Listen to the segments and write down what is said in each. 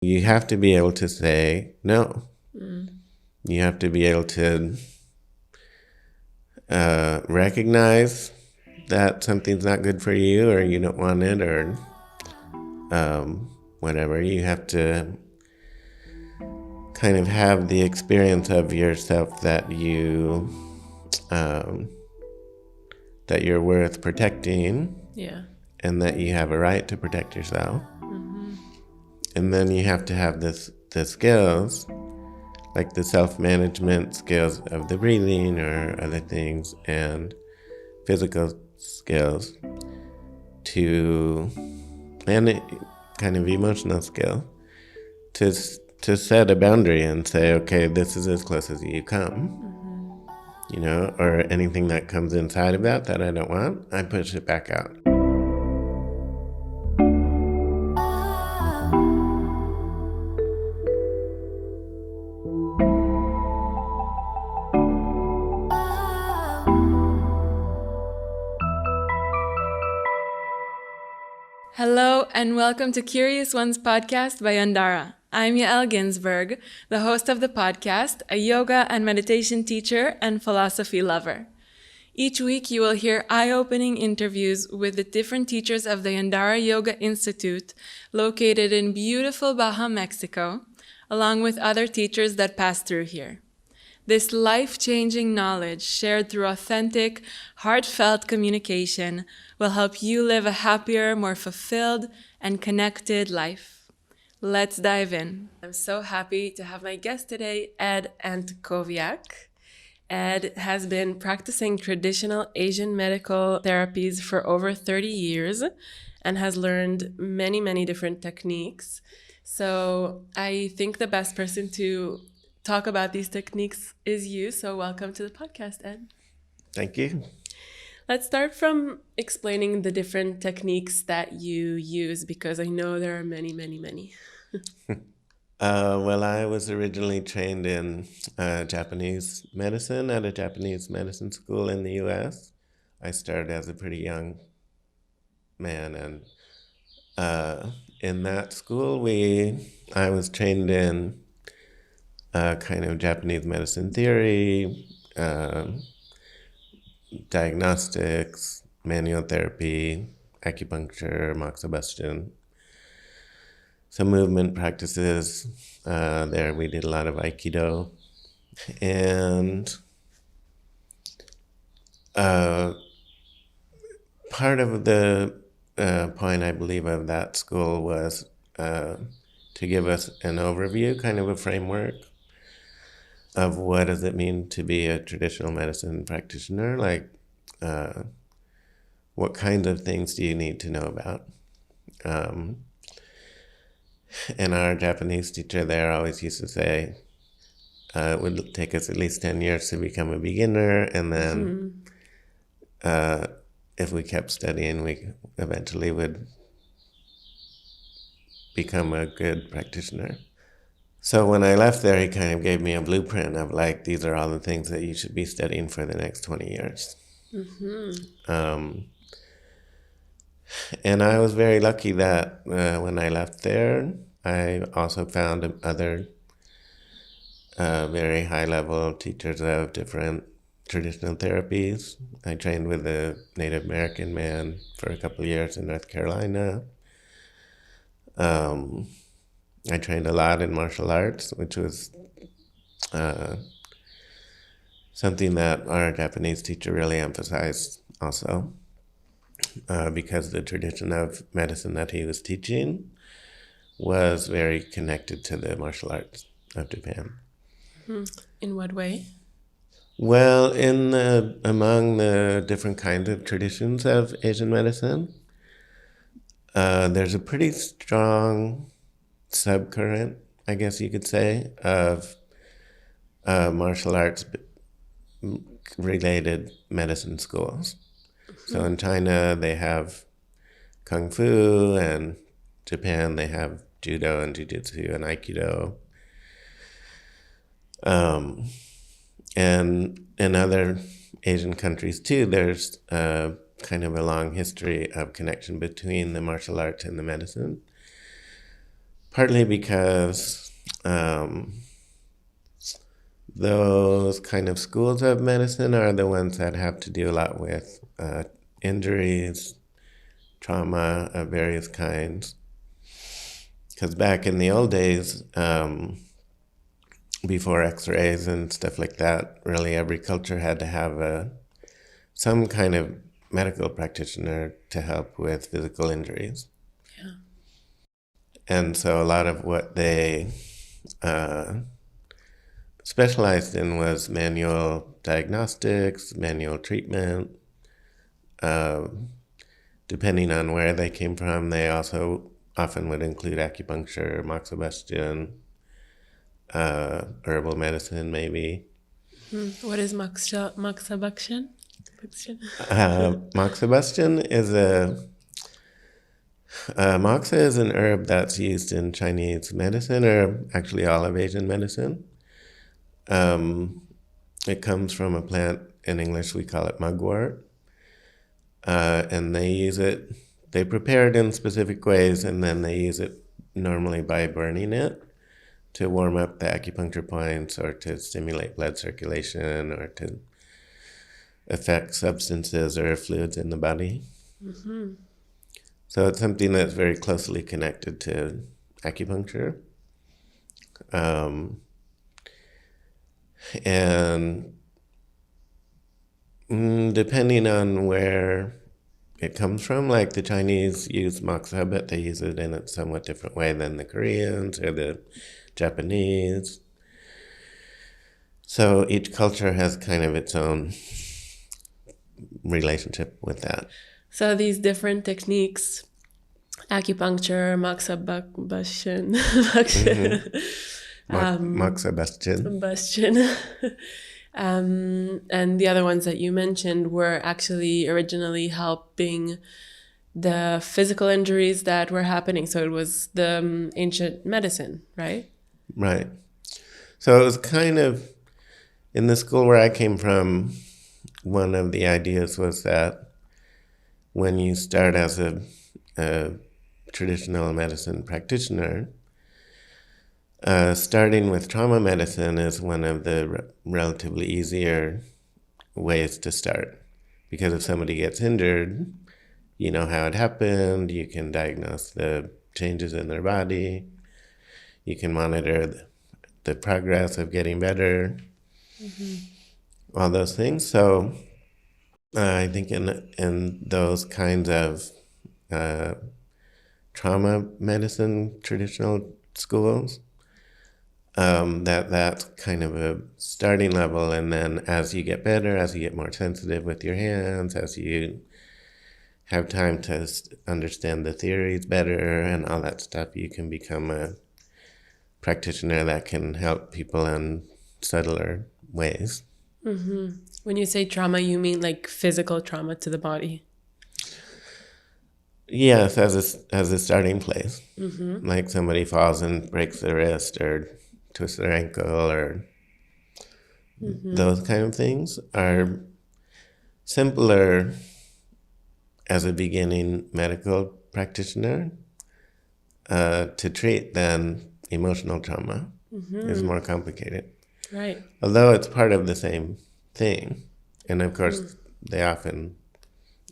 You have to be able to say no. You have to be able to recognize that something's not good for you, or you don't want it, or whatever. You have to kind of have the experience of yourself that that you're worth protecting. Yeah. And that you have a right to protect yourself. And then you have to have the skills, like the self-management skills of the breathing or other things, and physical skills and kind of emotional skill to set a boundary and say, okay, this is as close as you come. Or anything that comes inside of that I don't want, I push it back out. Hello and welcome to Curious Ones podcast by Yandara. I'm Yael Ginzburg, the host of the podcast, a yoga and meditation teacher and philosophy lover. Each week you will hear eye-opening interviews with the different teachers of the Yandara Yoga Institute, located in beautiful Baja, Mexico, along with other teachers that pass through here. This life-changing knowledge, shared through authentic, heartfelt communication, will help you live a happier, more fulfilled, and connected life. Let's dive in. I'm so happy to have my guest today, Ed Antkowiak. Ed has been practicing traditional Asian medical therapies for over 30 years and has learned many, many different techniques. So I think the best person to talk about these techniques is you. So welcome to the podcast, Ed. Thank you. Let's start from explaining the different techniques that you use, because I know there are many, many, many. Well, I was originally trained in Japanese medicine at a Japanese medicine school in the U.S. I started as a pretty young man, and in that school, I was trained in kind of Japanese medicine theory, diagnostics, manual therapy, acupuncture, Moxabustion, some movement practices. There we did a lot of Aikido. And part of the point, I believe, of that school was to give us an overview, kind of a framework of what does it mean to be a traditional medicine practitioner, like what kinds of things do you need to know about. And our Japanese teacher there always used to say it would take us at least 10 years to become a beginner, and then if we kept studying, we eventually would become a good practitioner. So when I left there, he kind of gave me a blueprint of like, these are all the things that you should be studying for the next 20 years. And I was very lucky that when I left there, I also found other very high-level teachers of different traditional therapies. I trained with a Native American man for a couple of years in North Carolina. I trained a lot in martial arts, which was something that our Japanese teacher really emphasized also, because the tradition of medicine that he was teaching was very connected to the martial arts of Japan. In what way? Well, among the different kinds of traditions of Asian medicine, there's a pretty strong subcurrent, I guess you could say, of martial arts related medicine schools. So in China, they have Kung Fu, and Japan, they have Judo and Jiu-Jitsu and Aikido. And in other Asian countries too, there's kind of a long history of connection between the martial arts and the medicine. partly because those kind of schools of medicine are the ones that have to do a lot with injuries, trauma of various kinds. Because back in the old days, before x-rays and stuff like that, really every culture had to have some kind of medical practitioner to help with physical injuries. Yeah. And so a lot of what they specialized in was manual diagnostics, manual treatment. Depending on where they came from, they also often would include acupuncture, Moxabustion, herbal medicine, maybe. What is Moxabustion? Moxabustion is moxa is an herb that's used in Chinese medicine, or actually all of Asian medicine. It comes from a plant, in English we call it mugwort. And they prepare it in specific ways, and then they use it normally by burning it to warm up the acupuncture points or to stimulate blood circulation or to affect substances or fluids in the body. Mm-hmm. So it's something that's very closely connected to acupuncture. And depending on where it comes from, like the Chinese use moxa, but they use it in a somewhat different way than the Koreans or the Japanese. So each culture has kind of its own relationship with that. So these different techniques, acupuncture, Moxabustion, Moxabustion. And the other ones that you mentioned were actually originally helping the physical injuries that were happening. So it was the ancient medicine, right? Right. So it was kind of, in the school where I came from, one of the ideas was that when you start as a traditional medicine practitioner, starting with trauma medicine is one of the relatively easier ways to start. Because if somebody gets injured, you know how it happened, you can diagnose the changes in their body, you can monitor the progress of getting better, all those things. So I think in those kinds of trauma medicine traditional schools, that's kind of a starting level. And then as you get better, as you get more sensitive with your hands, as you have time to understand the theories better and all that stuff, you can become a practitioner that can help people in subtler ways. Mm-hmm. When you say trauma, you mean like physical trauma to the body? Yes, as a starting place. Mm-hmm. Like somebody falls and breaks their wrist or twists their ankle or those kind of things are simpler as a beginning medical practitioner to treat than emotional trauma. It's more complicated. Right. Although it's part of the same thing. And of course, they often,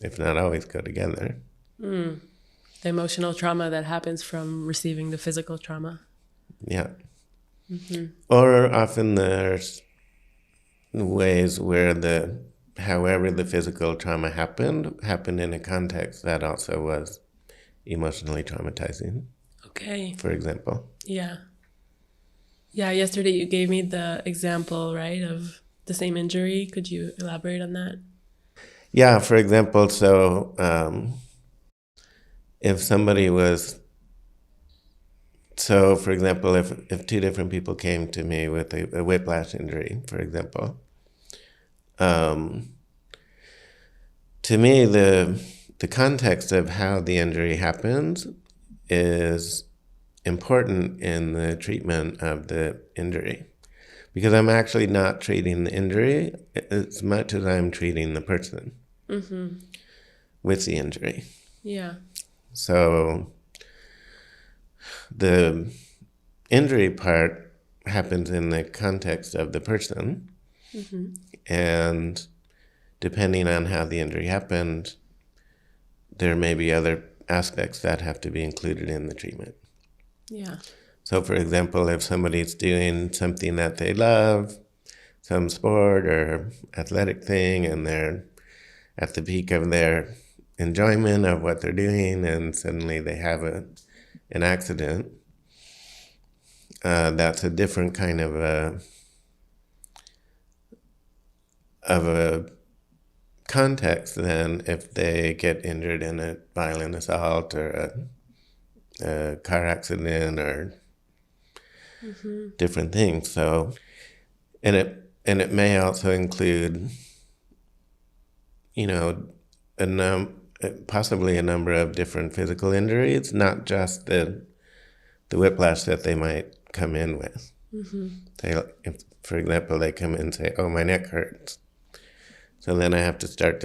if not always, go together. The emotional trauma that happens from receiving the physical trauma. Yeah. Or often there's ways where however the physical trauma happened in a context that also was emotionally traumatizing. Okay. For example. Yeah. Yeah, yesterday you gave me the example, right, of the same injury. Could you elaborate on that? Yeah, for example, so if somebody was, so for example, if two different people came to me with a whiplash injury, for example, to me, the context of how the injury happens is important in the treatment of the injury. Because I'm actually not treating the injury as much as I'm treating the person with the injury. Yeah. So the injury part happens in the context of the person. Mm-hmm. And depending on how the injury happened, there may be other aspects that have to be included in the treatment. Yeah. So, for example, if somebody's doing something that they love, some sport or athletic thing, and they're at the peak of their enjoyment of what they're doing, and suddenly they have an accident, that's a different kind of a context than if they get injured in a violent assault or a car accident or mm-hmm. different things. So, and it may also include, possibly a number of different physical injuries, not just the whiplash that they might come in with. Mm-hmm. If, for example, they come in and say, "Oh, my neck hurts." So then I have to start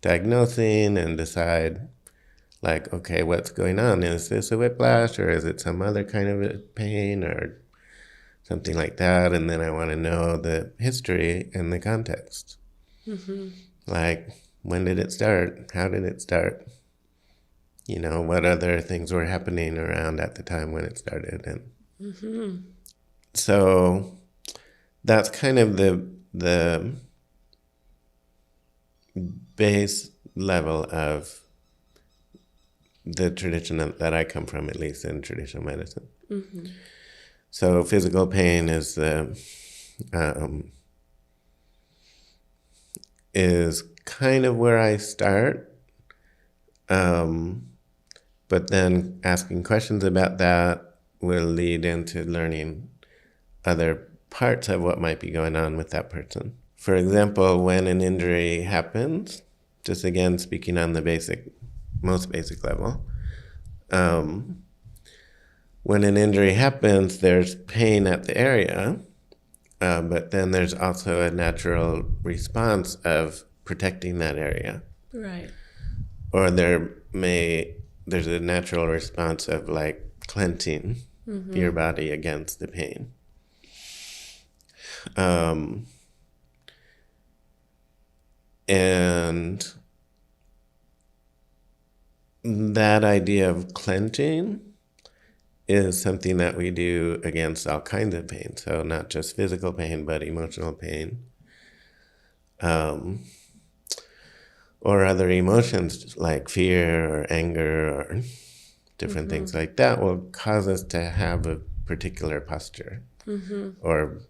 diagnosing and decide, like, okay, what's going on? Is this a whiplash, or is it some other kind of a pain or something like that? And then I want to know the history and the context. Mm-hmm. Like, when did it start? How did it start? What other things were happening around at the time when it started? And mm-hmm. So that's kind of the base level of the tradition that I come from, at least in traditional medicine. Mm-hmm. So physical pain is kind of where I start, but then asking questions about that will lead into learning other parts of what might be going on with that person. For example, when an injury happens, just again speaking on the most basic level, when an injury happens, there's pain at the area, but then there's also a natural response of protecting that area. Right. Or there's a natural response of like clenching mm-hmm. your body against the pain. And that idea of clenching is something that we do against all kinds of pain. So not just physical pain, but emotional pain. Or other emotions like fear or anger or different mm-hmm. things like that will cause us to have a particular posture mm-hmm. or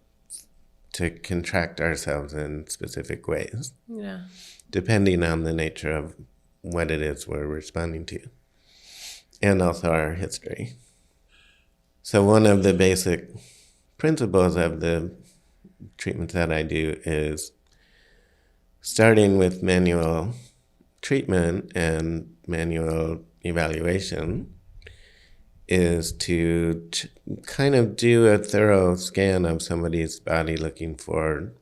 to contract ourselves in specific ways. Yeah. Depending on the nature of what it is we're responding to. And also our history. So one of the basic principles of the treatments that I do is starting with manual treatment and manual evaluation is to kind of do a thorough scan of somebody's body, looking for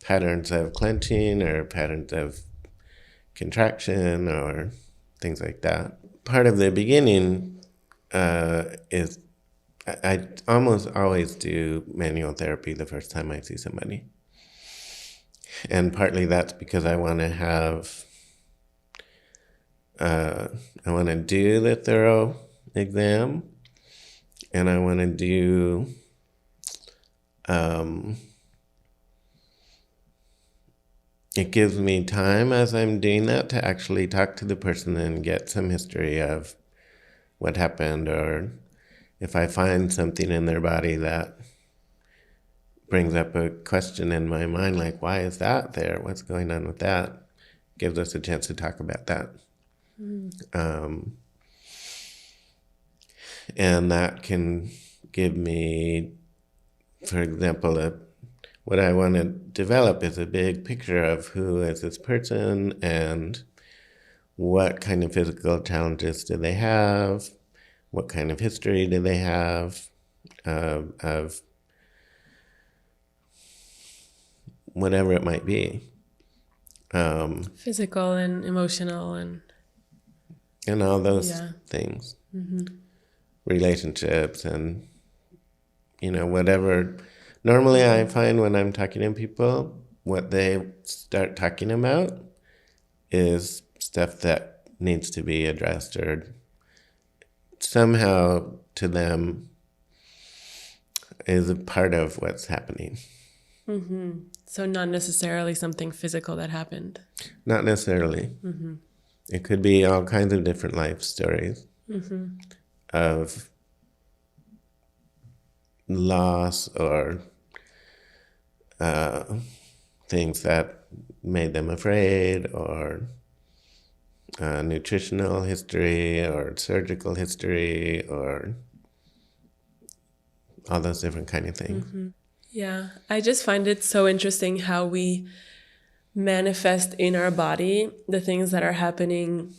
patterns of clenching or patterns of contraction or things like that. Part of the beginning is I almost always do manual therapy the first time I see somebody. And partly that's because I want to do the thorough exam, and I want to do it gives me time as I'm doing that to actually talk to the person and get some history of what happened, or if I find something in their body that brings up a question in my mind, like, why is that there? What's going on with that? Gives us a chance to talk about that. Mm. And that can give me, for example, what I want to develop is a big picture of who is this person and what kind of physical challenges do they have, what kind of history do they have of whatever it might be. Physical and emotional and all those things. relationships and, whatever. Normally I find when I'm talking to people, what they start talking about is stuff that needs to be addressed or somehow to them is a part of what's happening. So not necessarily something physical that happened. Not necessarily. It could be all kinds of different life stories of loss or things that made them afraid, or nutritional history or surgical history, or all those different kind of things. Yeah, I just find it so interesting how we manifest in our body the things that are happening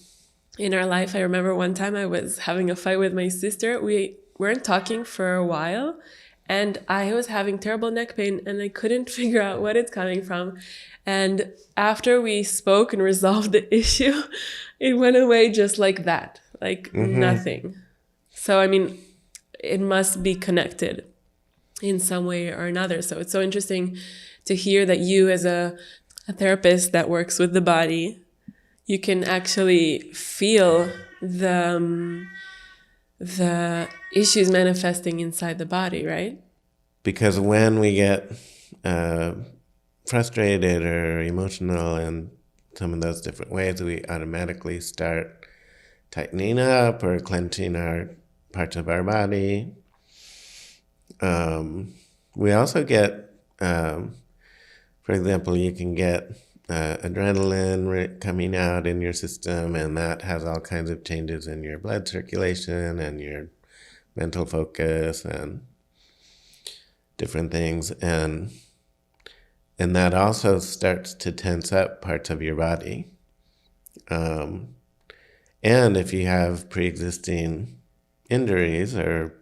in our life. I remember one time I was having a fight with my sister. We weren't talking for a while, and I was having terrible neck pain, and I couldn't figure out what it's coming from. And after we spoke and resolved the issue, it went away just like that, like nothing. So, I mean, it must be connected in some way or another. So it's so interesting to hear that you, as a therapist that works with the body, you can actually feel the issues manifesting inside the body, right? Because when we get frustrated or emotional in some of those different ways, we automatically start tightening up or clenching our parts of our body. We also get, for example, you can get adrenaline coming out in your system, and that has all kinds of changes in your blood circulation and your mental focus and different things. And that also starts to tense up parts of your body. And if you have pre-existing injuries or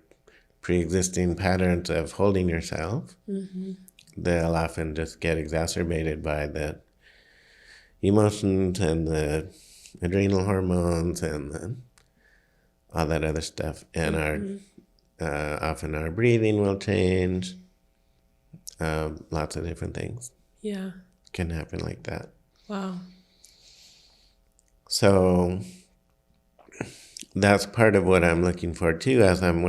pre-existing patterns of holding yourself, they'll often just get exacerbated by the emotions and the adrenal hormones and all that other stuff. And often our breathing will change. Lots of different things can happen like that. Wow. So that's part of what I'm looking for too as I'm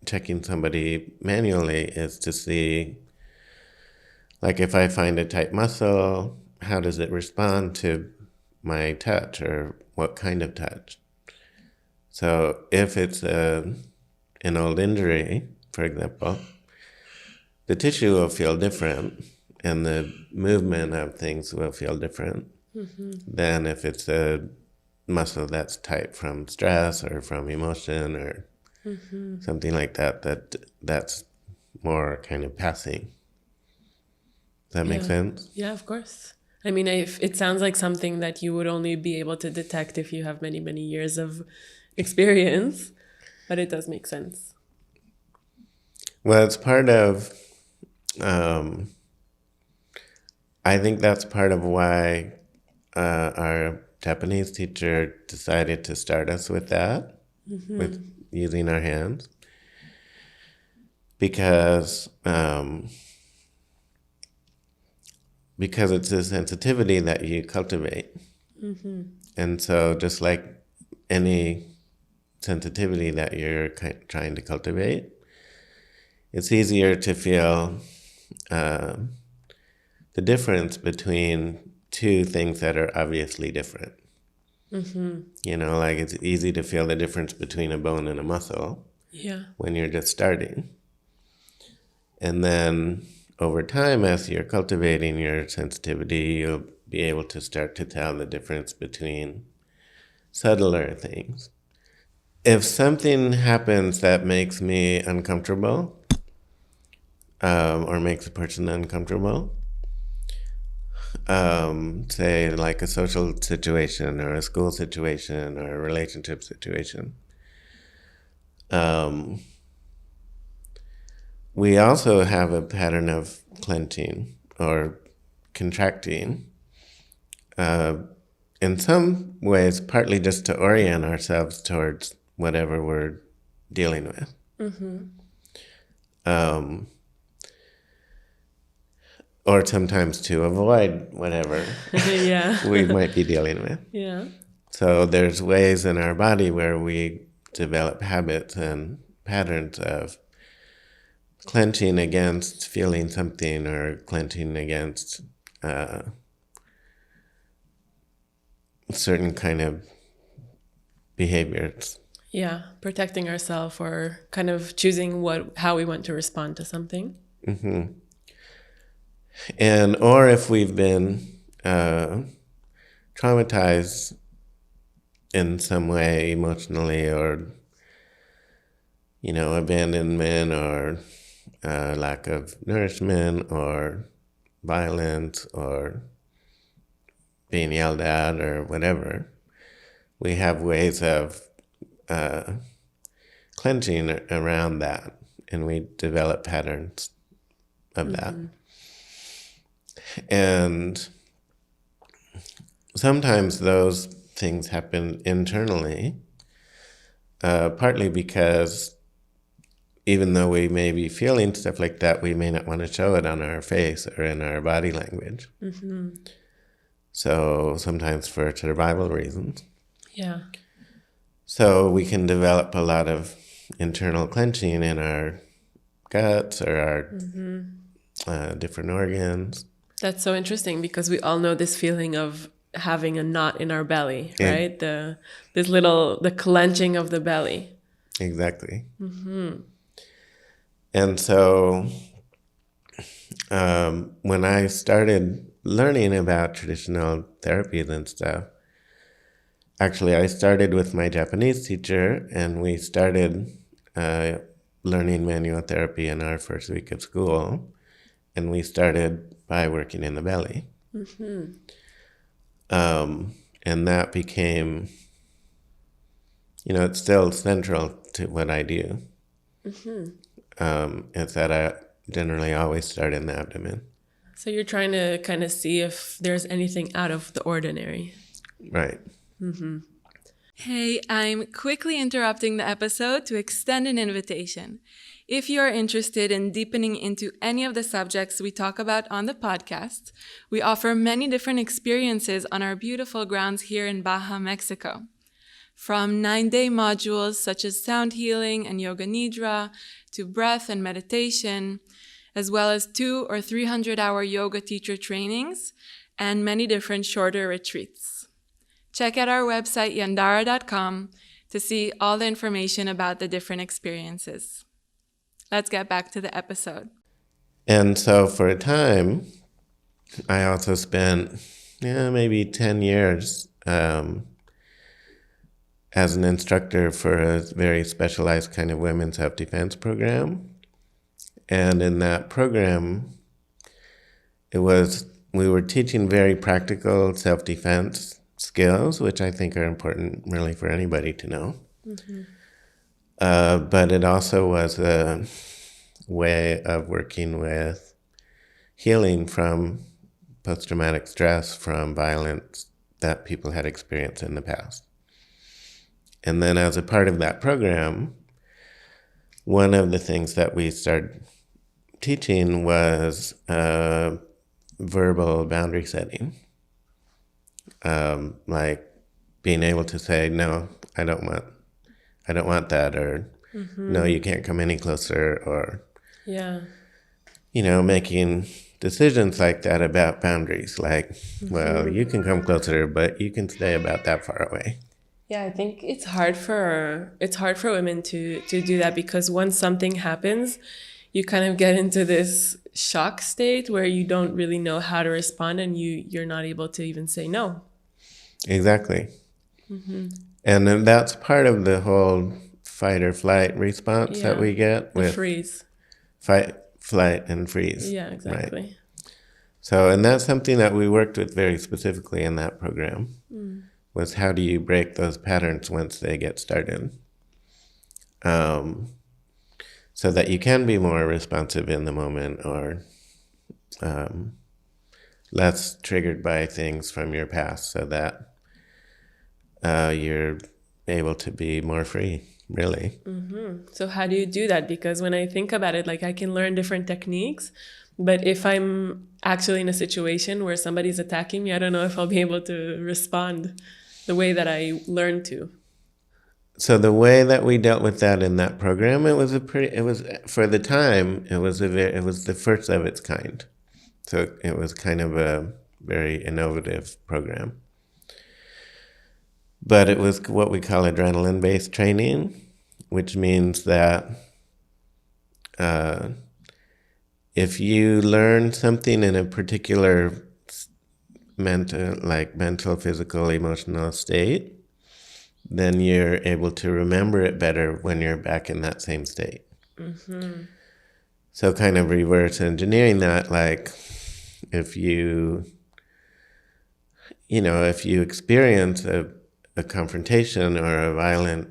checking somebody manually, is to see, like, if I find a tight muscle, how does it respond to my touch, or what kind of touch? So if it's an old injury, for example, the tissue will feel different and the movement of things will feel different than if it's a muscle that's tight from stress or from emotion or something like that's more kind of passing. Does that make sense? Yeah, of course. I mean, it sounds like something that you would only be able to detect if you have many, many years of experience, but it does make sense. Well, it's part of, I think that's part of why our Japanese teacher decided to start us with that, with using our hands, because it's a sensitivity that you cultivate. And so just like any sensitivity that you're trying to cultivate, it's easier to feel the difference between two things that are obviously different. Like it's easy to feel the difference between a bone and a muscle when you're just starting. And then over time, as you're cultivating your sensitivity, you'll be able to start to tell the difference between subtler things. If something happens that makes me uncomfortable, or makes a person uncomfortable, say like a social situation or a school situation or a relationship situation, we also have a pattern of clenching or contracting in some ways, partly just to orient ourselves towards whatever we're dealing with. Or sometimes to avoid whatever we might be dealing with. Yeah. So there's ways in our body where we develop habits and patterns of clenching against feeling something, or clenching against certain kind of behaviors. Yeah, protecting ourselves, or kind of choosing how we want to respond to something. And or if we've been traumatized in some way emotionally, or abandonment, or lack of nourishment, or violence, or being yelled at, or whatever, we have ways of clenching around that, and we develop patterns of that. And sometimes those things happen internally, partly because even though we may be feeling stuff like that, we may not want to show it on our face or in our body language. So sometimes for survival reasons. Yeah. So we can develop a lot of internal clenching in our guts or our different organs. That's so interesting, because we all know this feeling of having a knot in our belly, right? The clenching of the belly. Exactly. And so when I started learning about traditional therapies and stuff, actually I started with my Japanese teacher, and we started learning manual therapy in our first week of school, and we started by working in the belly. And that became, it's still central to what I do. It's that I generally always start in the abdomen. So you're trying to kind of see if there's anything out of the ordinary. Right. Hey, I'm quickly interrupting the episode to extend an invitation. If you are interested in deepening into any of the subjects we talk about on the podcast, we offer many different experiences on our beautiful grounds here in Baja, Mexico. From 9-day modules such as sound healing and yoga nidra, to breath and meditation, as well as 200 or 300-hour yoga teacher trainings, and many different shorter retreats. Check out our website, Yandara.com, to see all the information about the different experiences. Let's get back to the episode. And so for a time, I also spent maybe 10 years as an instructor for a very specialized kind of women's self-defense program. And in that program, we were teaching very practical self-defense skills, which I think are important really for anybody to know. But it also was a way of working with healing from post-traumatic stress from violence that people had experienced in the past. And then as a part of that program, one of the things that we started teaching was verbal boundary setting. Like being able to say, no, I don't want that, or no, you can't come any closer, or making decisions like that about boundaries, like, well, you can come closer, but you can stay about that far away. Yeah, I think it's hard for women to do that, because once something happens, you kind of get into this shock state where you don't really know how to respond, and you're not able to even say no. Exactly. And then that's part of the whole fight or flight response that we get with freeze. Fight, flight, and freeze. Yeah, exactly. Right. So, and that's something that we worked with very specifically in that program, was how do you break those patterns once they get started, so that you can be more responsive in the moment, or less triggered by things from your past, so that you're able to be more free, really. So how do you do that? Because when I think about it, like I can learn different techniques, but if I'm actually in a situation where somebody's attacking me, I don't know if I'll be able to respond the way that I learned to. So the way that we dealt with that in that program, it was for the time, it was the first of its kind. So it was kind of a very innovative program. But it was what we call adrenaline-based training, which means that if you learn something in a particular mental, physical, emotional state, then you're able to remember it better when you're back in that same state. So kind of reverse engineering that, like if you experience a confrontation or a violent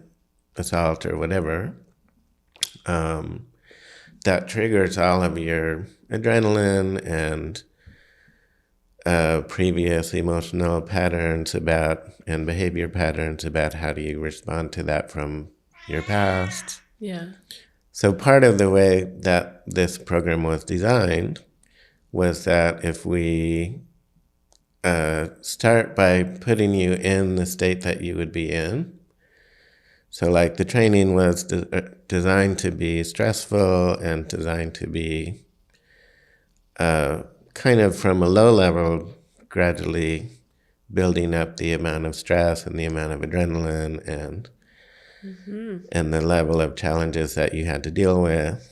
assault or whatever, that triggers all of your adrenaline and previous emotional patterns and behavior patterns about how do you respond to that from your past. Yeah. So part of the way that this program was designed was that if we start by putting you in the state that you would be in, so like the training was designed to be stressful and designed to be kind of from a low level, gradually building up the amount of stress and the amount of adrenaline and the level of challenges that you had to deal with,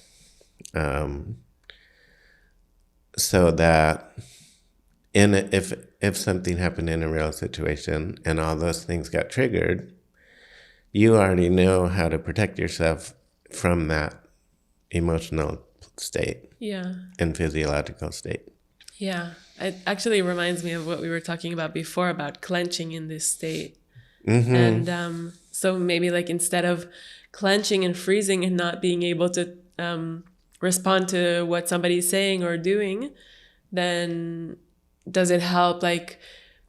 so that if something happened in a real situation and all those things got triggered, you already know how to protect yourself from that emotional state and physiological state. Yeah. It actually reminds me of what we were talking about before about clenching in this state. And so maybe like instead of clenching and freezing and not being able to respond to what somebody's saying or doing, then does it help like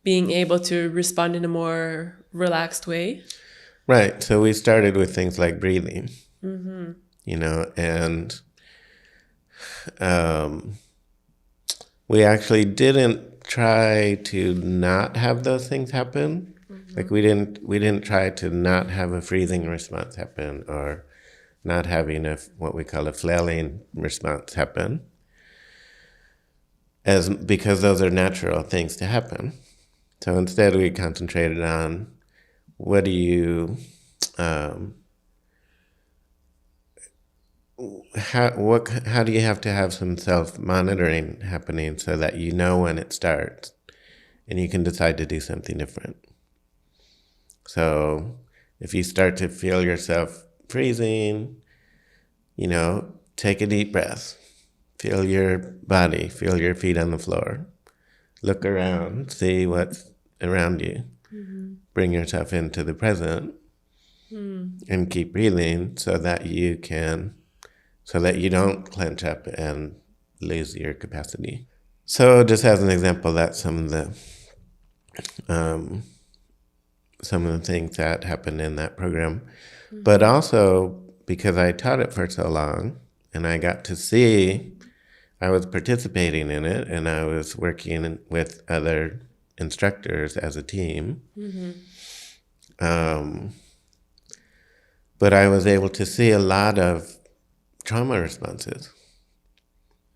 being able to respond in a more relaxed way? Right. So we started with things like breathing, and we actually didn't try to not have those things happen. Like we didn't try to not have a freezing response happen or not having what we call a flailing response happen, because those are natural things to happen. So instead we concentrated on how do you have to have some self-monitoring happening so that you know when it starts and you can decide to do something different. So if you start to feel yourself freezing, take a deep breath. Feel your body, feel your feet on the floor. Look around, see what's around you. Bring yourself into the present and keep breathing so that you don't clench up and lose your capacity. So just as an example, that's some of the things that happened in that program. But also because I taught it for so long and I got to see, I was participating in it and I was working with other instructors as a team. But I was able to see a lot of trauma responses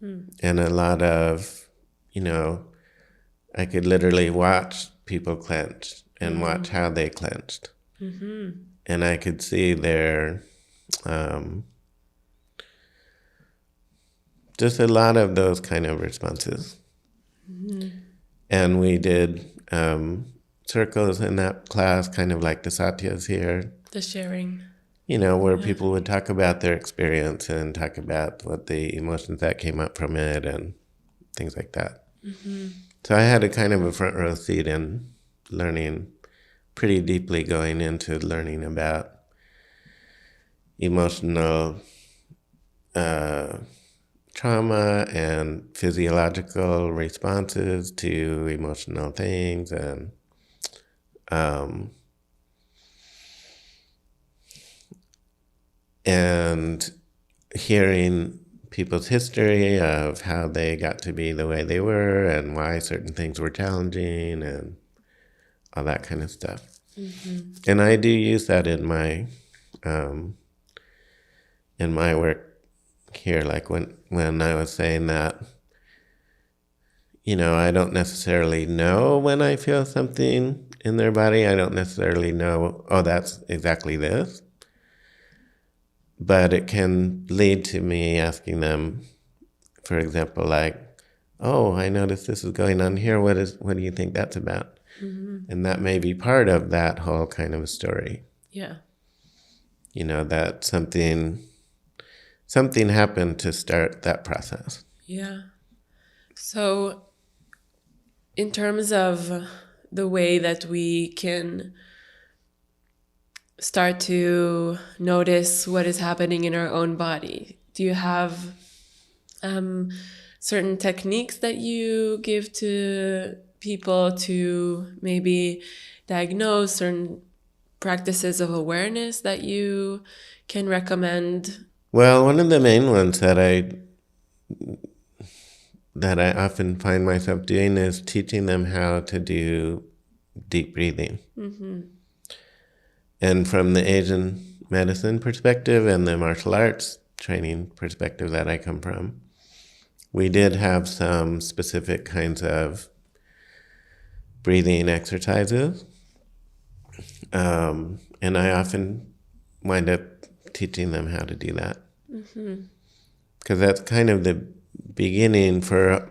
and a lot of, I could literally watch people clench and watch how they clenched. And I could see their, just a lot of those kind of responses. And we did circles in that class, kind of like the satyas here. The sharing. Where people would talk about their experience and talk about what the emotions that came up from it and things like that. So I had a kind of a front row seat in learning pretty deeply, going into learning about emotional trauma and physiological responses to emotional things, and and hearing people's history of how they got to be the way they were and why certain things were challenging and all that kind of stuff. And I do use that in my work here. Like when I was saying that, I don't necessarily know when I feel something in their body. I don't necessarily know, oh, that's exactly this. But it can lead to me asking them, for example, like, oh, I noticed this is going on here. What do you think that's about? And that may be part of that whole kind of a story. Yeah. That something happened to start that process. Yeah. So in terms of the way that we can start to notice what is happening in our own body, do you have certain techniques that you give to people to maybe diagnose, certain practices of awareness that you can recommend? Well, one of the main ones that I often find myself doing is teaching them how to do deep breathing. And from the Asian medicine perspective and the martial arts training perspective that I come from, we did have some specific kinds of breathing exercises. And I often wind up teaching them how to do that. Because that's kind of the beginning for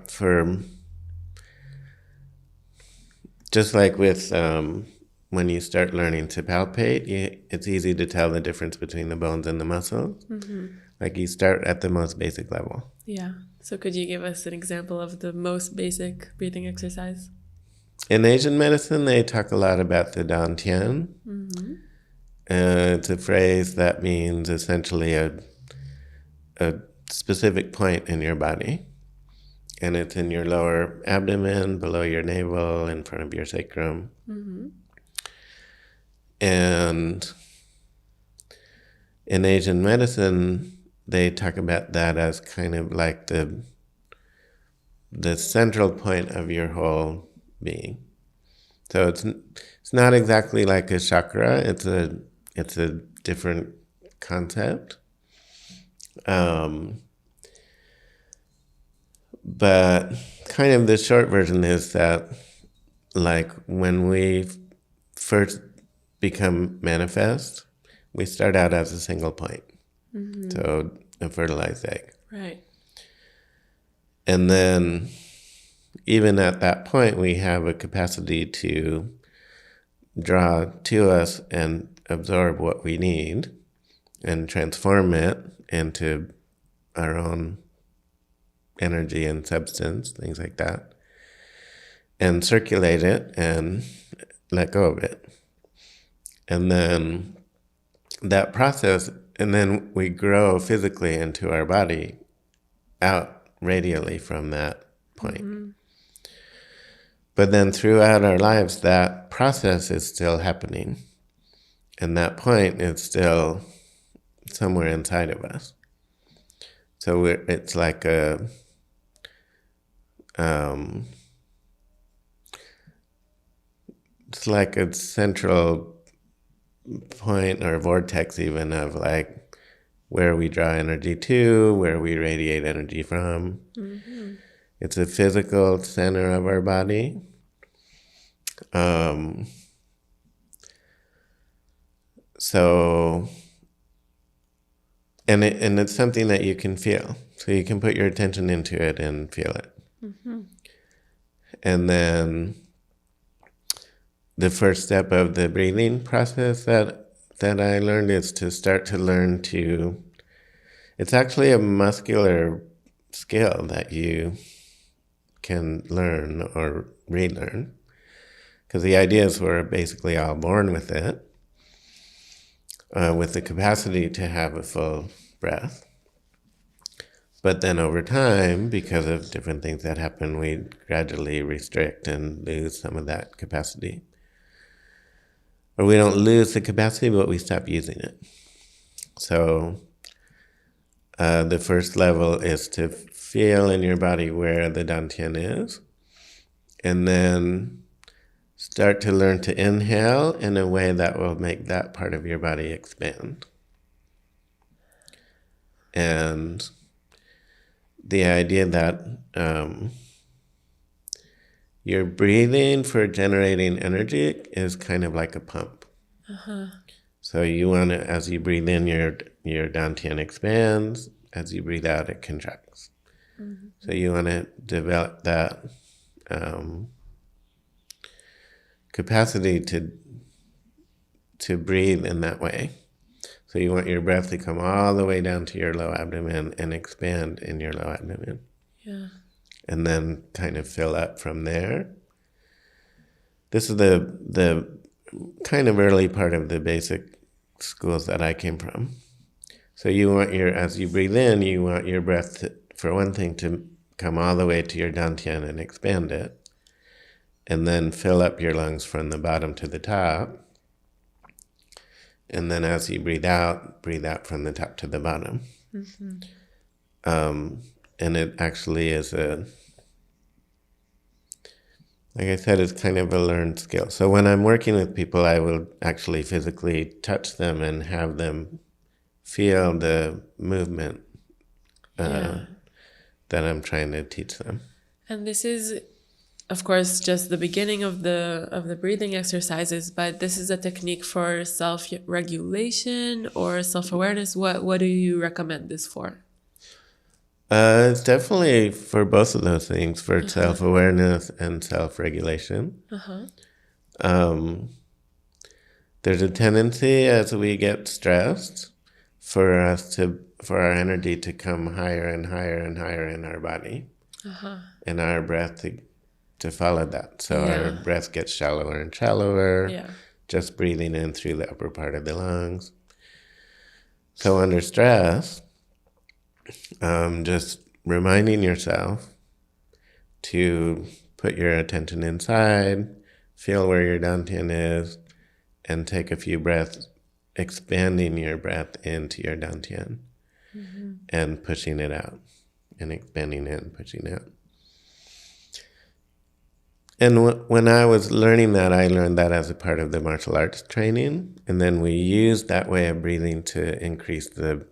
just like with when you start learning to palpate, it's easy to tell the difference between the bones and the muscles. Like you start at the most basic level. Yeah. So could you give us an example of the most basic breathing exercise? In Asian medicine, they talk a lot about the dantian. It's a phrase that means essentially a specific point in your body. And it's in your lower abdomen, below your navel, in front of your sacrum. And in Asian medicine, they talk about that as kind of like the central point of your whole being. So it's not exactly like a chakra. It's a different concept. But kind of the short version is that, like, when we first become manifest, we start out as a single point. So a fertilized egg. Right. And then even at that point, we have a capacity to draw to us and absorb what we need and transform it into our own energy and substance, things like that, and circulate it and let go of it. And then that process, and then we grow physically into our body out radially from that point. But then throughout our lives, that process is still happening. And that point is still somewhere inside of us. So it's like it's like a central point or vortex even of like where we draw energy to, where we radiate energy from. It's a physical center of our body. So, and it's something that you can feel. So you can put your attention into it and feel it. And then the first step of the breathing process that I learned is to start to learn to, it's actually a muscular skill that you can learn or relearn. Because the idea is we're basically all born with it, with the capacity to have a full breath. But then over time, because of different things that happen, we gradually restrict and lose some of that capacity. Or we don't lose the capacity, but we stop using it. So the first level is to feel in your body where the dantian is, and then start to learn to inhale in a way that will make that part of your body expand. And the idea that your breathing for generating energy is kind of like a pump. So you want to, as you breathe in, your dantian expands. As you breathe out, it contracts. So you want to develop that capacity to breathe in that way. So you want your breath to come all the way down to your low abdomen and expand in your low abdomen. Yeah. And then kind of fill up from there. This is the kind of early part of the basic schools that I came from. So you want as you breathe in, you want your breath to, for one thing, to come all the way to your dantian and expand it. And then fill up your lungs from the bottom to the top. And then as you breathe out from the top to the bottom. And it actually is like I said, it's kind of a learned skill. So when I'm working with people, I will actually physically touch them and have them feel the movement that I'm trying to teach them. And this is, of course, just the beginning of the breathing exercises, but this is a technique for self-regulation or self-awareness. What do you recommend this for? It's definitely for both of those things, for self-awareness and self-regulation. There's a tendency as we get stressed for our energy to come higher and higher and higher in our body, and our breath to follow that. So our breath gets shallower and shallower, just breathing in through the upper part of the lungs. So under stress, just reminding yourself to put your attention inside, feel where your dantian is, and take a few breaths, expanding your breath into your dantian and pushing it out, and expanding it and pushing it out. And when I was learning that, I learned that as a part of the martial arts training, and then we used that way of breathing to increase the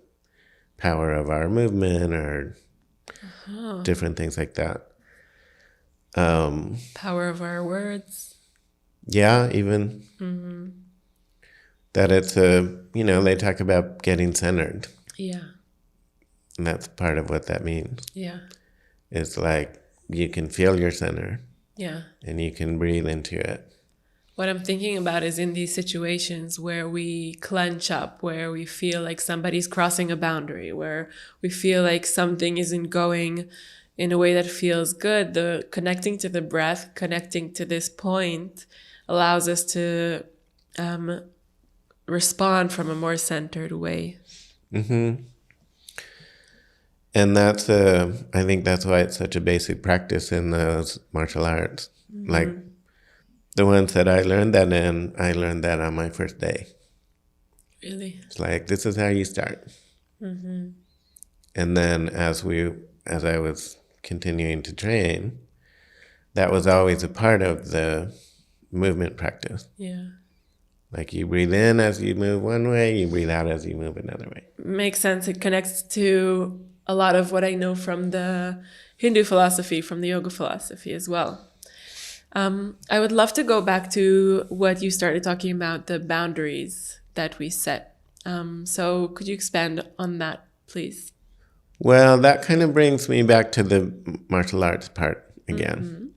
power of our movement or different things like that. Power of our words. Yeah, even that it's they talk about getting centered. Yeah. And that's part of what that means. Yeah. It's like you can feel your center. Yeah. And you can breathe into it. What I'm thinking about is in these situations where we clench up, where we feel like somebody's crossing a boundary, where we feel like something isn't going in a way that feels good, the connecting to the breath, connecting to this point allows us to respond from a more centered way. And I think that's why it's such a basic practice in those martial arts. Like the ones that I learned that in, I learned that on my first day. Really? It's like, this is how you start. And then as I was continuing to train, that was always a part of the movement practice. Yeah. Like you breathe in as you move one way, you breathe out as you move another way. Makes sense. It connects to a lot of what I know from the Hindu philosophy, from the yoga philosophy as well. I would love to go back to what you started talking about, the boundaries that we set. So could you expand on that, please? Well, that kind of brings me back to the martial arts part again.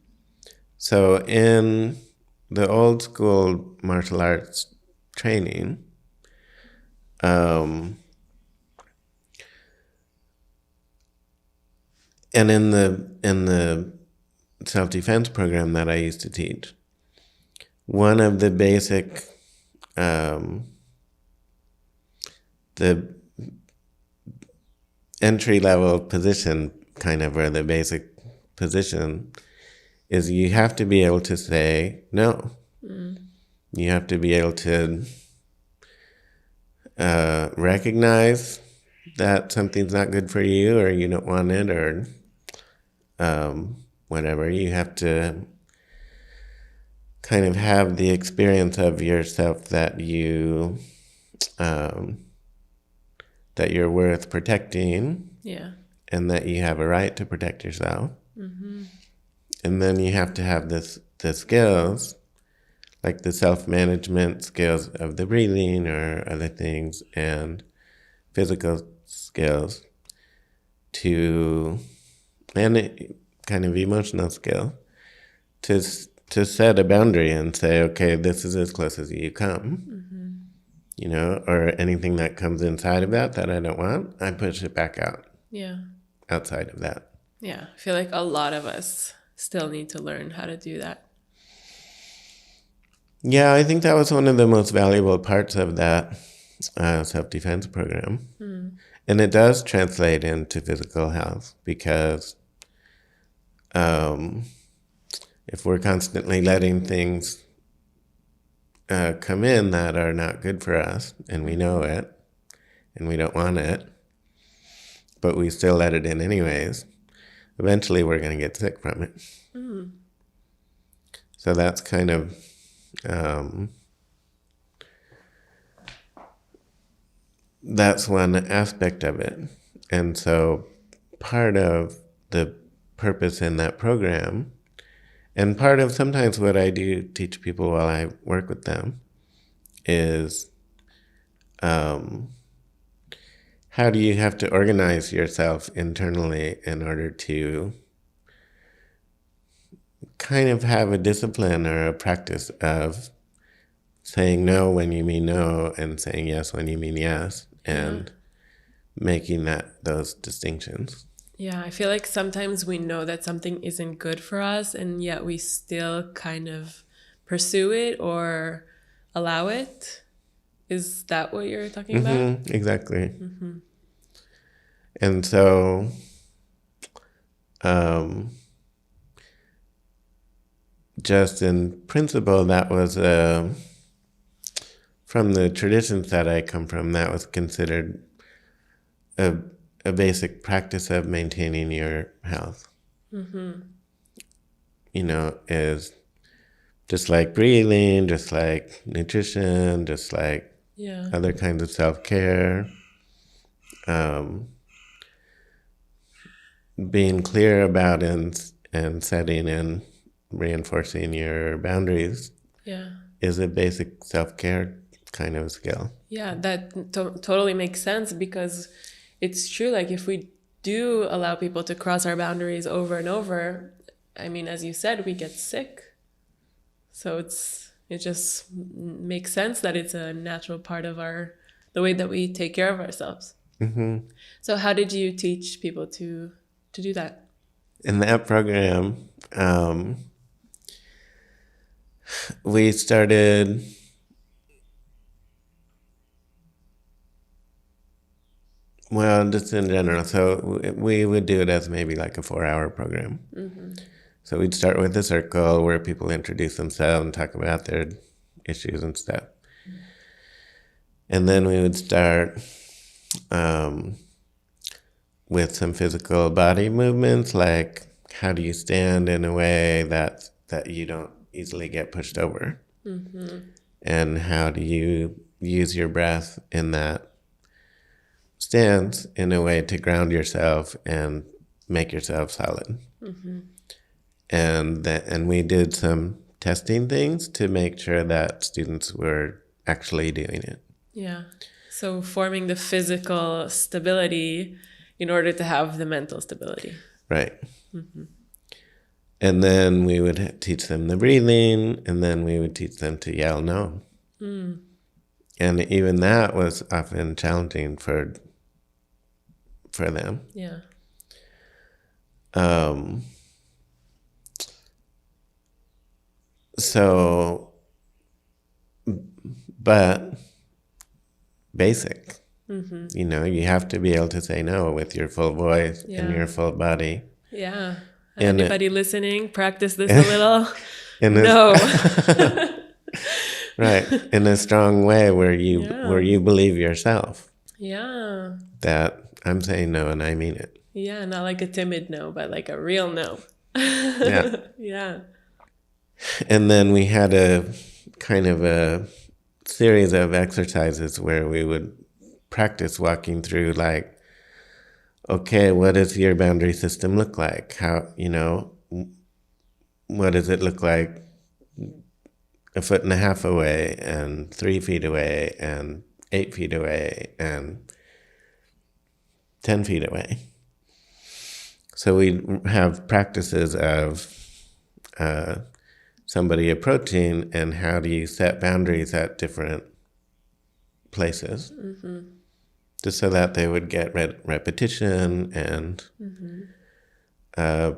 So in the old school martial arts training, and in the self-defense program that I used to teach, one of the basic the entry-level position, kind of, or the basic position, is you have to be able to say no. You have to be able to recognize that something's not good for you, or you don't want it, or whatever. You have to kind of have the experience of yourself that you that you're worth protecting, and that you have a right to protect yourself. And then you have to have the skills, like the self-management skills of the breathing or other things, and physical skills and kind of emotional skill to set a boundary and say, okay, this is as close as you come, or anything that comes inside of that I don't want, I push it back out. Outside of that. I feel like a lot of us still need to learn how to do that. Yeah, I think that was one of the most valuable parts of that self-defense program. And it does translate into physical health, because if we're constantly letting things come in that are not good for us, and we know it, and we don't want it, but we still let it in anyways, eventually we're going to get sick from it. So that's kind of that's one aspect of it. And so part of the purpose in that program, and part of sometimes what I do teach people while I work with them, is how do you have to organize yourself internally in order to kind of have a discipline or a practice of saying no when you mean no, and saying yes when you mean yes, and making those distinctions. I feel like sometimes we know that something isn't good for us, and yet we still kind of pursue it or allow it. Is that what you're talking about? Exactly. And so just in principle, that was from the traditions that I come from, that was considered a basic practice of maintaining your health. Is just like breathing, just like nutrition, just like other kinds of self-care. Being clear about and setting and reinforcing your boundaries is a basic self-care kind of skill. That totally makes sense, because it's true. Like, if we do allow people to cross our boundaries over and over, I mean, as you said, we get sick. So it just makes sense that it's a natural part of the way that we take care of ourselves. So how did you teach people to do that? In that program, we started just in general. So we would do it as maybe like a 4-hour program. So we'd start with a circle where people introduce themselves and talk about their issues and stuff. And then we would start with some physical body movements, like how do you stand in a way that you don't easily get pushed over? And how do you use your breath in that stance in a way to ground yourself and make yourself solid? And we did some testing things to make sure that students were actually doing it. So forming the physical stability in order to have the mental stability. Right. And then we would teach them the breathing, and then we would teach them to yell no. And even that was often challenging for them. So, but basic. You have to be able to say no with your full voice and your full body. Anybody listening, practice this a little. No. Right. In a strong way where Yeah. you believe yourself Yeah. that I'm saying no and I mean it. Yeah, not like a timid no, but like a real no. Yeah. Yeah. And then we had a kind of a series of exercises where we would practice walking through, like, okay, what does your boundary system look like? How, what does it look like a foot and a half away and 3 feet away and 8 feet away and 10 feet away? So we have practices of somebody approaching and how do you set boundaries at different places, just so that they would get repetition and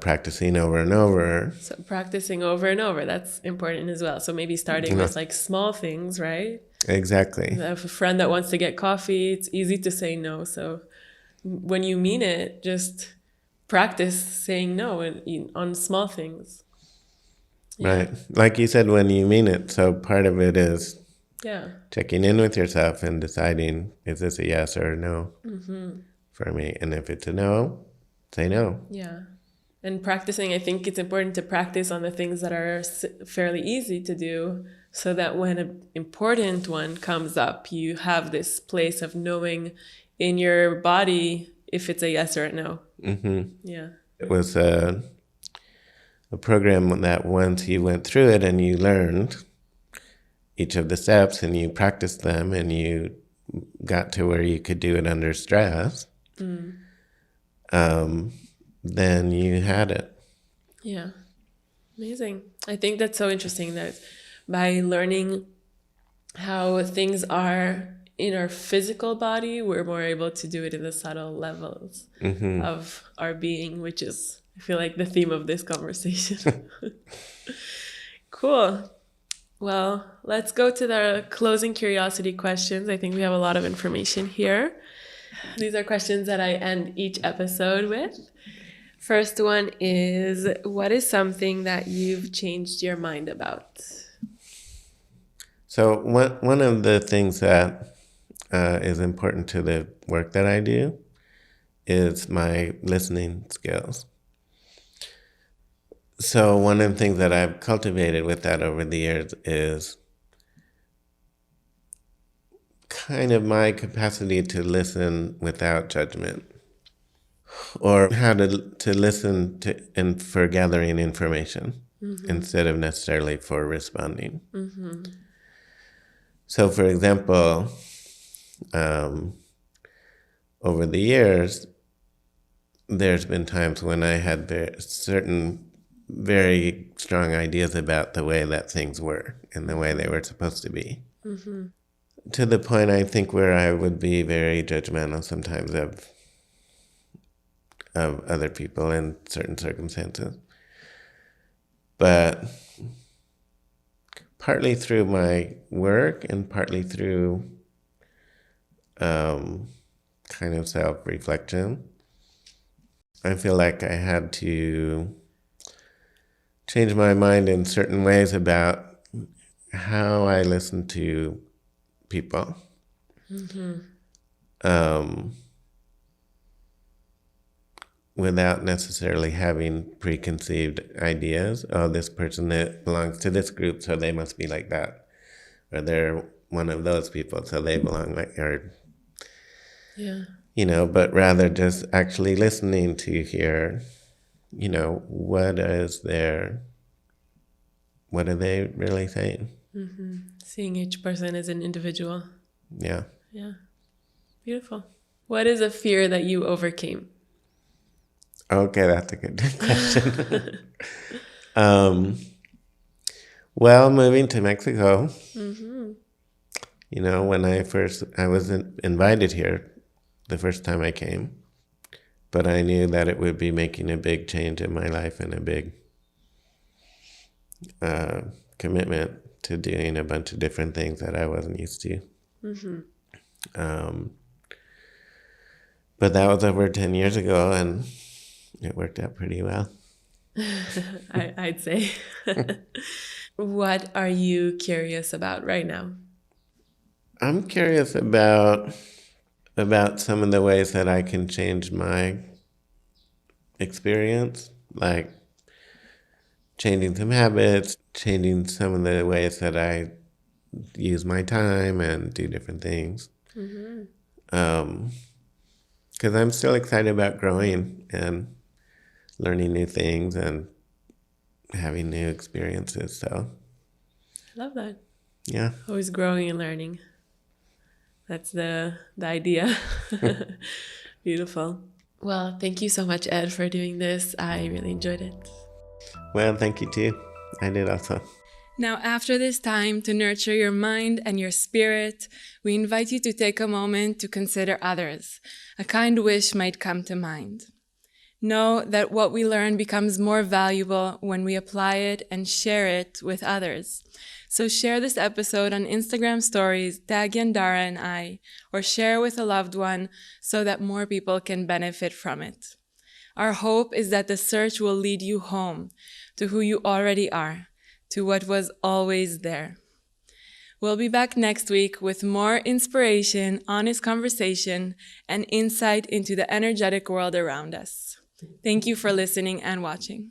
practicing over and over. So practicing over and over, that's important as well. So maybe starting with like small things, right? Exactly. I have a friend that wants to get coffee. It's easy to say no. So when you mean it, just practice saying no on small things. Yeah. Right. Like you said, when you mean it. So part of it is checking in with yourself and deciding, is this a yes or a no for me? And if it's a no, say no. Yeah. And practicing, I think it's important to practice on the things that are fairly easy to do, so that when an important one comes up, you have this place of knowing in your body if it's a yes or a no. Yeah. It was a program that once you went through it and you learned each of the steps and you practiced them and you got to where you could do it under stress, then you had it. Yeah. Amazing. I think that's so interesting that by learning how things are in our physical body, we're more able to do it in the subtle levels of our being, which is, I feel like, the theme of this conversation. Cool. Well, let's go to the closing curiosity questions. I think we have a lot of information here. These are questions that I end each episode with. First one is, what is something that you've changed your mind about? So one of the things that is important to the work that I do is my listening skills. So one of the things that I've cultivated with that over the years is kind of my capacity to listen without judgment, or how to listen to and for gathering information instead of necessarily for responding. So, for example, over the years, there's been times when I had certain very strong ideas about the way that things were and the way they were supposed to be. To the point, I think, where I would be very judgmental sometimes of other people in certain circumstances. But partly through my work and partly through kind of self-reflection, I feel like I had to change my mind in certain ways about how I listen to people. Without necessarily having preconceived ideas. Oh, this person that belongs to this group, so they must be like that. Or they're one of those people, so they belong like, or, but rather just actually listening to hear, what are they really saying? Seeing each person as an individual. Yeah. Yeah. Beautiful. What is a fear that you overcame? Okay, that's a good question. Well, moving to Mexico, when I was invited here the first time I came, but I knew that it would be making a big change in my life and a big commitment to doing a bunch of different things that I wasn't used to. But that was over 10 years ago, and it worked out pretty well. I'd say. What are you curious about right now? I'm curious about some of the ways that I can change my experience, like changing some habits, changing some of the ways that I use my time and do different things. Because I'm still excited about growing and learning new things and having new experiences. So, I love that. yeah. Always growing and learning. That's the idea. Beautiful. Well, thank you so much, Ed, for doing this. I really enjoyed it. Well, thank you too. I did also. Now, after this time to nurture your mind and your spirit, we invite you to take a moment to consider others. A kind wish might come to mind. Know that what we learn becomes more valuable when we apply it and share it with others. So share this episode on Instagram stories, tag Yandara and I, or share with a loved one so that more people can benefit from it. Our hope is that the search will lead you home to who you already are, to what was always there. We'll be back next week with more inspiration, honest conversation, and insight into the energetic world around us. Thank you for listening and watching.